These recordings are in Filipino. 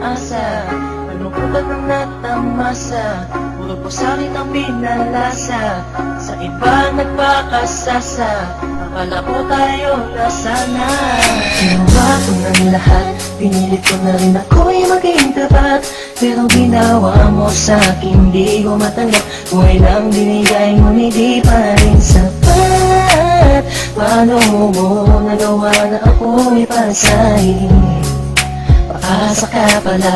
umaasa. Anong ugat ang natamasa? Puro po sa'kin ang pinalasa. Sa iba nagpakasasa, akala ko tayo na sana. Ginawa ko ng lahat, pinilit ko na rin ako'y maging tapat. Pero ginawa mo sa'kin, di ko matanggap. Buhay lang binigay, ngunit di pa rin sapat. Paano mo nagawa na ako'y pasahin? Paasa ka pala,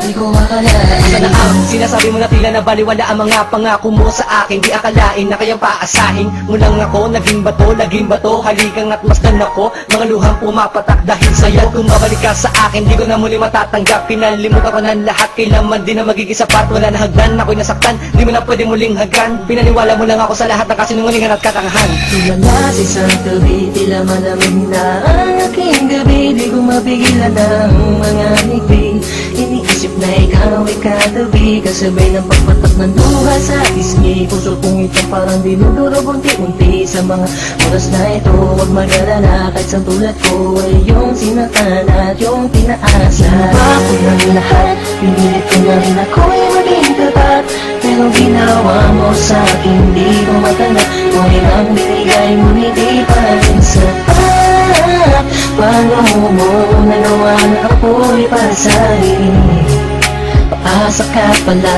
di ko akalain. Sana ang sinasabi mo na tila na baliwala ang mga pangako mo sa akin. Di akalain na kayang paasahin mo lang ako. Naging bato, haligang at masdan ako. Mga luhang pumapatak dahil sa'yo. Kung babalik ka sa akin, di ko na muli matatanggap. Pinalimutan ko ng lahat, kailanman din na magiging sapat. Wala na hagdan, ako'y nasaktan, di mo na pwede muling hagdan. Pinaniwala mo lang ako sa lahat ng kasinungalingan at katangahan. Tulala sa isang tabi, tila malamig na ang aking gabi. Di ko mapigilan ang mga ngiti. Iniisip na ikaw ay katabi, kasabay ng pagpatak ng luha sa pisngi. Puso kong ito parang dinudurog unti-unti. Sa mga oras na ito, huwag mag-alala, kahit sa tulad ko ay yung sinaktan at yung pinaasa. Ginawa ko ng lahat, pinilit ko na rin ako'y maging tapat. Pero ginawa mo sa'kin, di ko matanggap. Kung ang binigay mo, hindi pa rin sapat. Paano mo nagawa na ako'y pasahin? Paasa ka pala,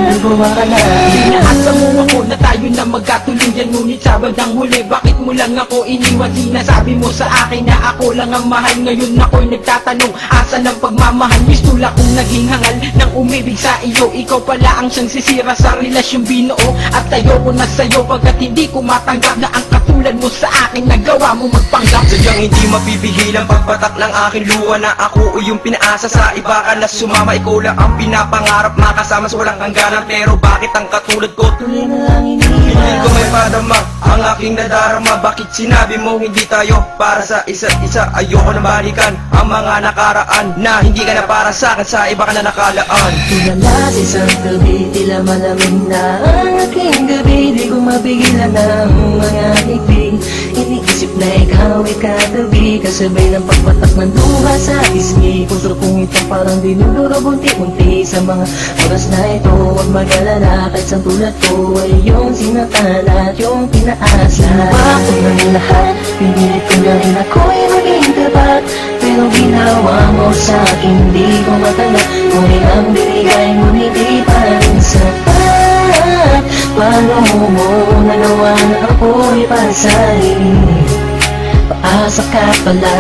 di ko akalain. Inaasa mo ako na tayo na magkatuluyan, ngunit sa bandang huli, bakit mo lang ako iniwan? Sinasabi mo sa akin na ako lang ang mahal. Ngayon ako'y nagtatanong, asa ng pagmamahal? Mistula kong naging hangal nang umibig sa iyo. Ikaw pala ang siyang sisira sa relasyong binuo. At tayo ko na sa'yo pagkat hindi ko matanggap na ang katulad mo sa akin nagawa mo magpanggap. Sadyang hindi mapipigil ang pagpatak ng aking luha na ako o yung pinaasa sa iba ka na sumama. Ikaw lang ang pinapangarap makasama sa walang hangganan. Pero bakit ang katulad ko Tuloy na lang hindi iniwan. ko may padama ang aking nadarama? Bakit sinabi mo hindi tayo para sa isa't isa? Ayoko na balikan ang mga nakaraan na hindi ka na para sa akin, sa iba ka na nakalaan. Tulala sa isang tabi, tila malamig na ang aking gabi. Di ko mapigilan ang mga ngiti. Iniisip na ikaw ay katabi, kasabay ng pagpatak ng luha sa pisngi. Puso kong ito parang dinudurog unti-unti. Sa mga oras na ito, huwag mag-alala, kahit sa tulad ko ay yung sinaktan at yung pinaasa. Ginawa ko ng lahat, pinilit ko na rin ako'y maging tapat. Pero ginawa mo sa'kin, di ko matanggap. Kung ang binigay mo, hindi pa rin sapat. Paano mo nagawa na ako'y pasahin? Paasa ka pala,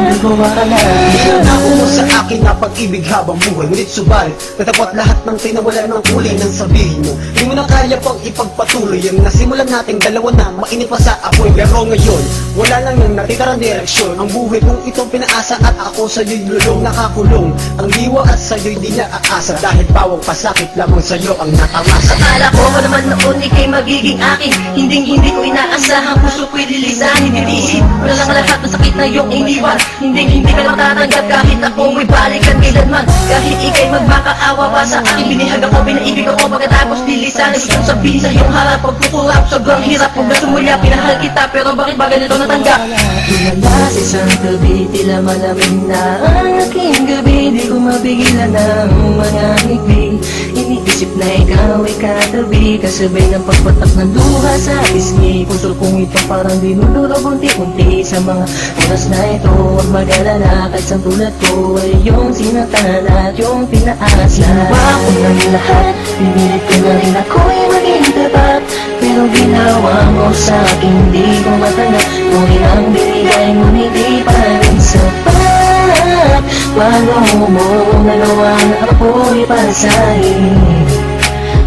di ko akalain. Nako mo sa akin na pag-ibig habang buhay, ngunit subalit natapot lahat ng tinawala ng kulay ng sabihin mo. Di mo na kaya pang ipagpatuloy ang nasimulan nating dalawa na mainit pa sa apoy. Pero ngayon, wala lang yung natitarang direksyon. Ang buhay kong itong pinaasa at ako sa'yo'y lulong nakakulong. Ang diwa at sa'yo'y di na aasa, dahil bawang pasakit lamang sa'yo ang natamasa. Akala ko naman noon ika'y magiging akin. Hindi ko inaasahan, puso ko'y lilisanin. Titiisin ko na lang lahat ng sakit na iyong iniwan. Hindi ka lang matatanggap kahit ako may balikan kailanman. Kahit ika'y magmakaawa pa sa akin, binihag ako, pinaibig ako, pagkatapos lilisanin. Gustong sabihin sa iyong harap, pagkukurap, sobrang hirap. Kung nasumulya, pinahal kita, pero bakit ba ganito natanggap? Tulala sa isang tabi, tila malamig na ang aking gabi. Di ko mapigilan ang mga ngiti. Iniisip na ikaw ay katabi, kasabay ng pagpatak ng luha sa pisngi. Puso kong ito parang dinudurog unti-unti. Sa mga oras na ito, huwag mag-alala, kahit sa tulad ko ay yung sinaktan at yung pinaasa. Ginawa ko ng lahat, pinilit ko na rin ako'y maging tapat. Pero ginawa mo sa'kin, di ko matanggap. Kung ang binigay mo, hindi pa rin sapat. Paano mo nagawa na ako'y pasahin?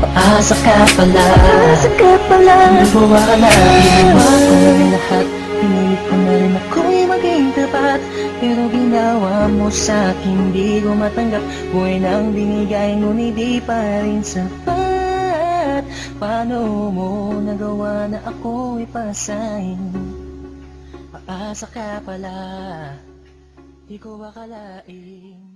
Paasa ka pala, di ko akalain. Ginawa ko ng lahat, pinilit ko na rin ako'y maging tapat. Pero ginawa mo sa'kin, di ko matanggap. Buhay nang binigay, ngunit di pa rin sapat. Paano mo nagawa na ako'y pasahin? Paasa ka pala, di ko akalain.